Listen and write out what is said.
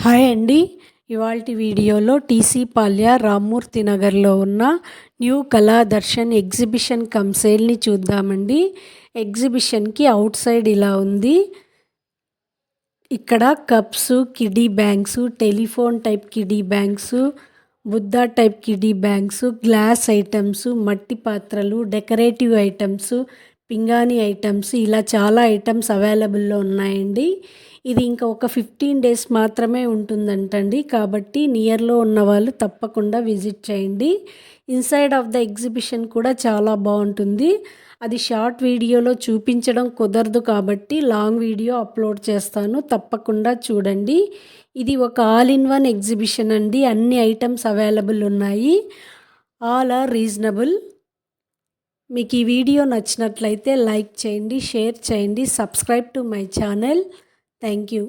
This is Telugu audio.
హాయ్ అండి. ఇవాల్టి వీడియోలో టీసీ పాల్య రామ్మూర్తి నగర్లో ఉన్న న్యూ కళా దర్శన్ ఎగ్జిబిషన్ కమ్ సేల్ని చూద్దామండి. ఎగ్జిబిషన్కి అవుట్ సైడ్ ఇలా ఉంది. ఇక్కడ కప్స్, కిడీ బ్యాంక్స్, టెలిఫోన్ టైప్ కిడీ బ్యాంక్స్, బుద్ధా టైప్ కిడీ బ్యాంక్స్, గ్లాస్ ఐటమ్స్, మట్టి పాత్రలు, డెకరేటివ్ ఐటమ్స్, పింగాణి ఐటమ్స్ ఇలా చాలా ఐటమ్స్ అవైలబుల్లో ఉన్నాయండి. ఇది ఇంకా ఒక 15 డేస్ మాత్రమే ఉంటుందంటండి. కాబట్టి నియర్లో ఉన్న వాళ్ళు తప్పకుండా విజిట్ చేయండి. ఇన్సైడ్ ఆఫ్ ద ఎగ్జిబిషన్ కూడా చాలా బాగుంటుంది. అది షార్ట్ వీడియోలో చూపించడం కుదరదు కాబట్టి లాంగ్ వీడియో అప్లోడ్ చేస్తాను, తప్పకుండా చూడండి. ఇది ఒక ఆల్ ఇన్ వన్ ఎగ్జిబిషన్ అండి. అన్ని ఐటమ్స్ అవైలబుల్ ఉన్నాయి. All are reasonable. మీకు ఈ వీడియో నచ్చినట్లయితే లైక్ చేయండి, షేర్ చేయండి, subscribe to my channel. Thank you.